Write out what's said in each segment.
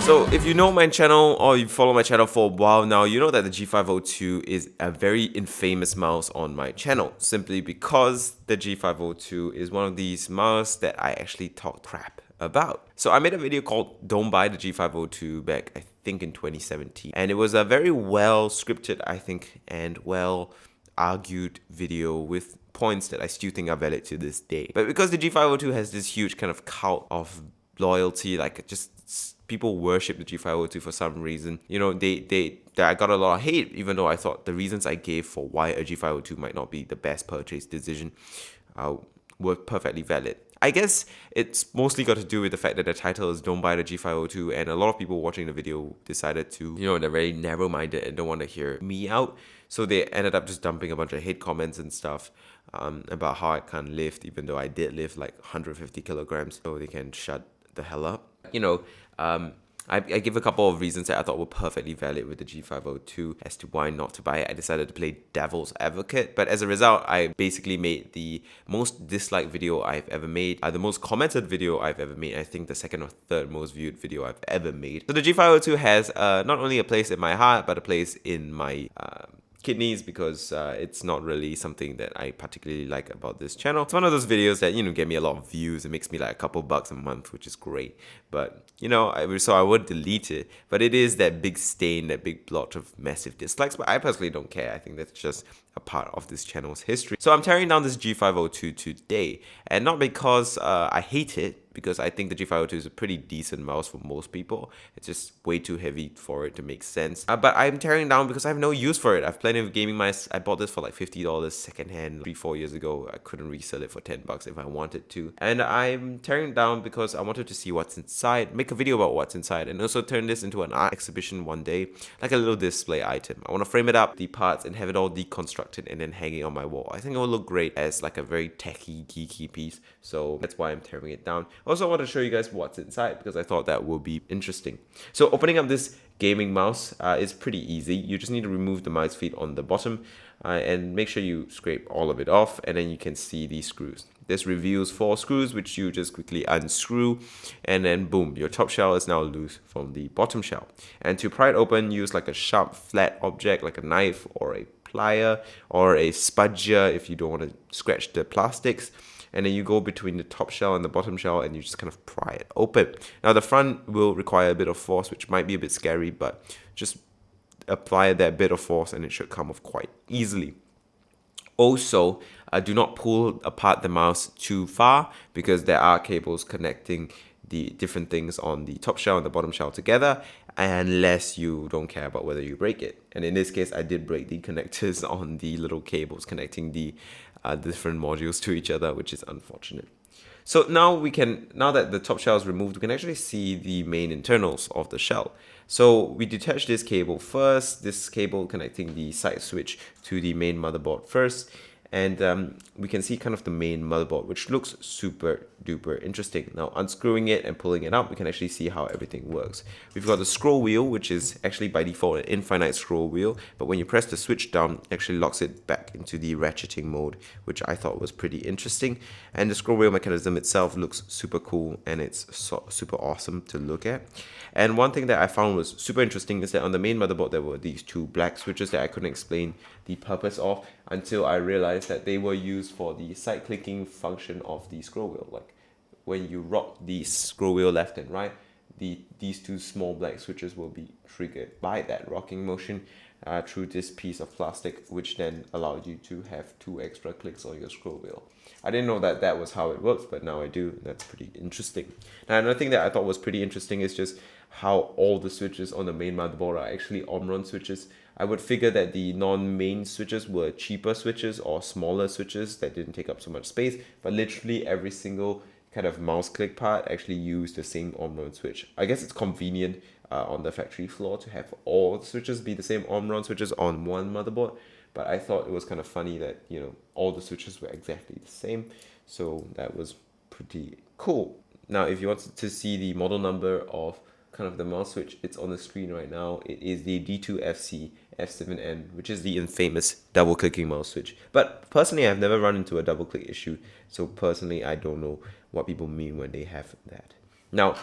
So if you know my channel or you follow my channel for a while now, you know that the G502 is a very infamous mouse on my channel, simply because the G502 is one of these mouse that I actually talk crap about. So I made a video called Don't Buy the G502 back, I think in 2017. And it was a very well scripted, I think, and well argued video with points that I still think are valid to this day. But because the G502 has this huge kind of cult of loyalty, like just people worship the G502 for some reason. You know, I got a lot of hate, even though I thought the reasons I gave for why a G502 might not be the best purchase decision were perfectly valid. I guess it's mostly got to do with the fact that the title is Don't Buy the G502, and a lot of people watching the video decided to, you know, they're very narrow-minded and don't want to hear me out. So they ended up just dumping a bunch of hate comments and stuff about how I can't lift, even though I did lift like 150 kilograms, so they can shut the hell up. You know, I give a couple of reasons that I thought were perfectly valid with the G502 as to why not to buy it. I decided to play devil's advocate, but as a result, I basically made the most disliked video I've ever made, the most commented video I've ever made, I think the second or third most viewed video I've ever made. So the G502 has not only a place in my heart, but a place in my kidneys, because it's not really something that I particularly like about this channel. It's one of those videos that, you know, get me a lot of views. It makes me like a couple bucks a month, which is great. But, you know, so I would delete it. But it is that big stain, that big blotch of massive dislikes. But I personally don't care. I think that's just a part of this channel's history. So I'm tearing down this G502 today. And not because I hate it, because I think the G502 is a pretty decent mouse for most people. It's just way too heavy for it to make sense. But I'm tearing down because I have no use for it. I have plenty of gaming mice. I bought this for like $50 secondhand 3-4 years ago. I couldn't resell it for 10 bucks if I wanted to. And I'm tearing it down because I wanted to see what's inside, make a video about what's inside, and also turn this into an art exhibition one day, like a little display item. I want to frame it up, the parts, and have it all deconstructed and then hang it on my wall. I think it will look great as like a very techy, geeky piece. So that's why I'm tearing it down. Also, I want to show you guys what's inside because I thought that would be interesting. So opening up this gaming mouse is pretty easy. You just need to remove the mouse feet on the bottom and make sure you scrape all of it off, and then you can see these screws. This reveals 4 screws, which you just quickly unscrew, and then boom, your top shell is now loose from the bottom shell. And to pry it open, use like a sharp flat object like a knife or a plier or a spudger if you don't want to scratch the plastics. And then you go between the top shell and the bottom shell and you just kind of pry it open. Now the front will require a bit of force, which might be a bit scary, but just apply that bit of force and it should come off quite easily. Also, do not pull apart the mouse too far because there are cables connecting the different things on the top shell and the bottom shell together, unless you don't care about whether you break it. And in this case, I did break the connectors on the little cables connecting the different modules to each other, which is unfortunate. So now that the top shell is removed, we can actually see the main internals of the shell. So we detach this cable first, this cable connecting the side switch to the main motherboard first. And we can see kind of the main motherboard, which looks super duper interesting. Now unscrewing it and pulling it out, we can actually see how everything works. We've got the scroll wheel, which is actually by default an infinite scroll wheel, but when you press the switch down, it actually locks it back into the ratcheting mode, which I thought was pretty interesting. And the scroll wheel mechanism itself looks super cool, and it's super awesome to look at. And one thing that I found was super interesting is that on the main motherboard there were these 2 black switches that I couldn't explain the purpose of until I realized that they were used for the side clicking function of the scroll wheel. Like when you rock the scroll wheel left and right, these 2 small black switches will be triggered by that rocking motion through this piece of plastic, which then allowed you to have 2 extra clicks on your scroll wheel. I didn't know that that was how it works, but now I do. That's pretty interesting. Now another thing that I thought was pretty interesting is just how all the switches on the main motherboard are actually Omron switches. I would figure that the non-main switches were cheaper switches or smaller switches that didn't take up so much space, but literally every single kind of mouse click part actually used the same Omron switch. I guess it's convenient on the factory floor to have all the switches be the same Omron switches on one motherboard, but I thought it was kind of funny that, you know, all the switches were exactly the same, so that was pretty cool. Now if you wanted to see the model number of kind of the mouse switch, it's on the screen right now. It is the D2FC F7N, which is the infamous double clicking mouse switch. But personally, I've never run into a double click issue, so personally I don't know what people mean when they have that. Now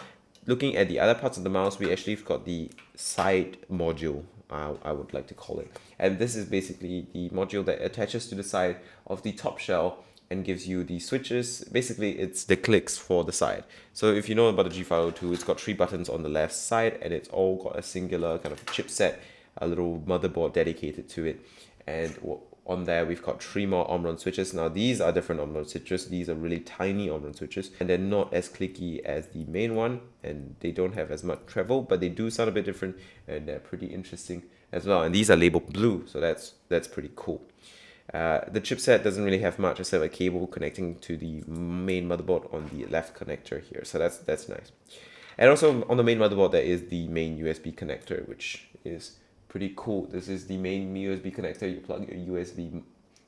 looking at the other parts of the mouse, we actually got the side module, I would like to call it. And this is basically the module that attaches to the side of the top shell and gives you the switches. Basically, it's the clicks for the side. So if you know about the G502, it's got 3 buttons on the left side, and it's all got a singular kind of chipset, a little motherboard dedicated to it. And on there, we've got 3 more Omron switches. Now, these are different Omron switches. These are really tiny Omron switches, and they're not as clicky as the main one, and they don't have as much treble, but they do sound a bit different, and they're pretty interesting as well. And these are labeled blue, so that's pretty cool. The chipset doesn't really have much except a cable connecting to the main motherboard on the left connector here, so that's nice. And also on the main motherboard, there is the main USB connector, which is pretty cool. This is the main USB connector. You plug your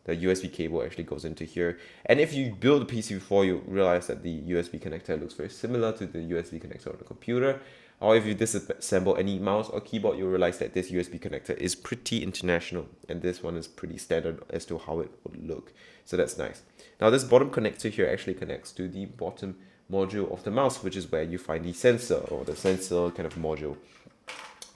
the USB cable actually goes into here. And if you build a PC before, you realize that the USB connector looks very similar to the USB connector on the computer. Or if you disassemble any mouse or keyboard, you'll realize that this USB connector is pretty international, and this one is pretty standard as to how it would look. So that's nice. Now this bottom connector here actually connects to the bottom module of the mouse, which is where you find the sensor, or the sensor kind of module.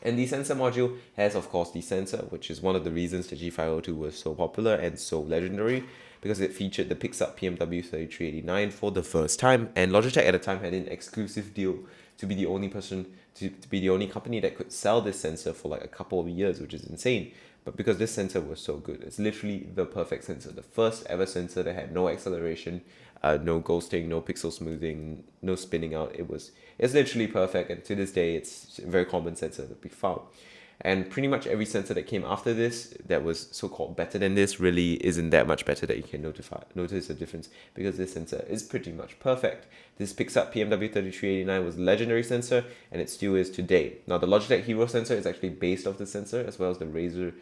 And the sensor module has, of course, the sensor, which is one of the reasons the G502 was so popular and so legendary, because it featured the Pixart PMW3389 for the first time, and Logitech at the time had an exclusive deal to be the only company that could sell this sensor for like a couple of years, which is insane. But because this sensor was so good, it's literally the perfect sensor, the first ever sensor that had no acceleration, no ghosting, no pixel smoothing, no spinning out. It's literally perfect, and to this day, it's a very common sensor to be found. And pretty much every sensor that came after this that was so-called better than this really isn't that much better that you can notice a difference, because this sensor is pretty much perfect. This Pixart PMW3389 was a legendary sensor, and it still is today. Now the Logitech Hero sensor is actually based off the sensor, as well as the Razer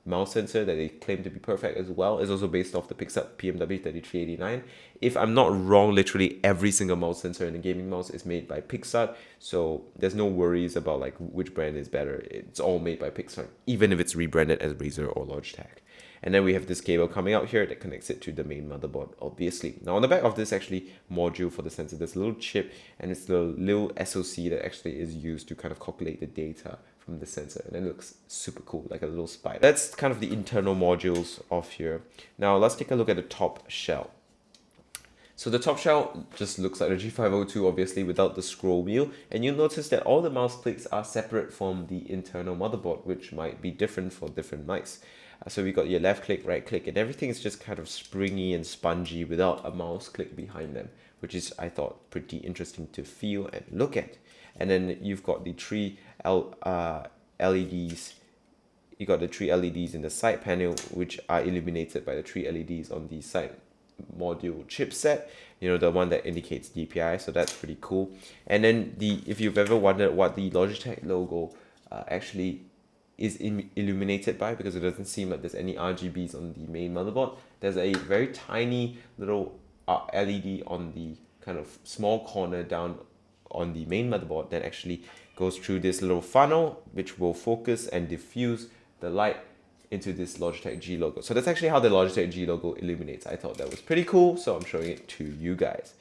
mouse sensor that they claim to be perfect as well is also based off the Pixart PMW3389. If I'm not wrong, literally every single mouse sensor in a gaming mouse is made by Pixart, so there's no worries about like which brand is better. It's all made by Pixart, even if it's rebranded as Razer or Logitech. And then we have this cable coming out here that connects it to the main motherboard, obviously. Now on the back of this actually module for the sensor, there's a little chip, and it's the little SoC that actually is used to kind of calculate the data from the sensor, and it looks super cool, like a little spider. That's kind of the internal modules of here. Now let's take a look at the top shell. So the top shell just looks like the G502, obviously, without the scroll wheel, and you'll notice that all the mouse clicks are separate from the internal motherboard, which might be different for different mice. So we got your left click, right click, and everything is just kind of springy and spongy without a mouse click behind them, which is, I thought, pretty interesting to feel and look at. And then you've got the 3 LEDs. You got the 3 LEDs in the side panel, which are illuminated by the 3 LEDs on the side module chipset, you know, the one that indicates DPI, so that's pretty cool. And then if you've ever wondered what the Logitech logo actually is illuminated by, because it doesn't seem like there's any RGBs on the main motherboard, there's a very tiny little LED on the kind of small corner down on the main motherboard that actually goes through this little funnel, which will focus and diffuse the light into this Logitech G logo. So that's actually how the Logitech G logo illuminates. I thought that was pretty cool, so I'm showing it to you guys.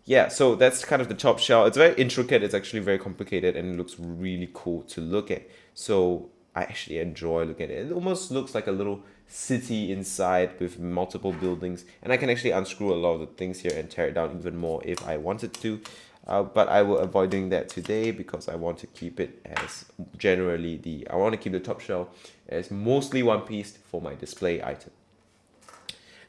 Yeah, so that's kind of the top shell. It's very intricate, it's actually very complicated, and it looks really cool to look at. So I actually enjoy looking at it. It almost looks like a little city inside with multiple buildings, and I can actually unscrew a lot of the things here and tear it down even more if I wanted to. But I will avoid doing that today, because I want to keep it as I want to keep the top shell as mostly one piece for my display item.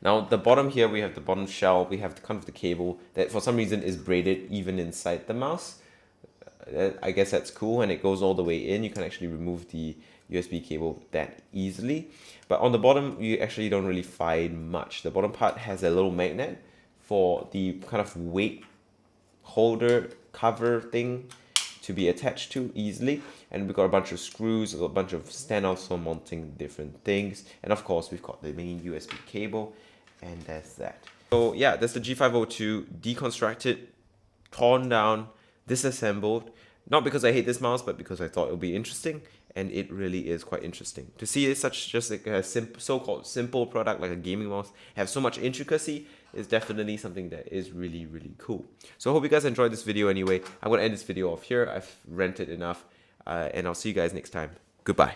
Now the bottom here, we have the bottom shell, we have kind of the cable that for some reason is braided even inside the mouse. I guess that's cool, and it goes all the way in. You can actually remove the USB cable that easily. But on the bottom, you actually don't really find much. The bottom part has a little magnet for the kind of weight holder cover thing to be attached to easily, and we've got a bunch of screws, a bunch of standoffs for mounting different things, and of course we've got the main USB cable, and that's that. So yeah, that's the G502 deconstructed, torn down, disassembled, not because I hate this mouse, but because I thought it would be interesting, and it really is quite interesting to see such just like a so-called simple product like a gaming mouse have so much intricacy is definitely something that is really, really cool. So I hope you guys enjoyed this video anyway. I'm going to end this video off here. I've ranted enough, and I'll see you guys next time. Goodbye.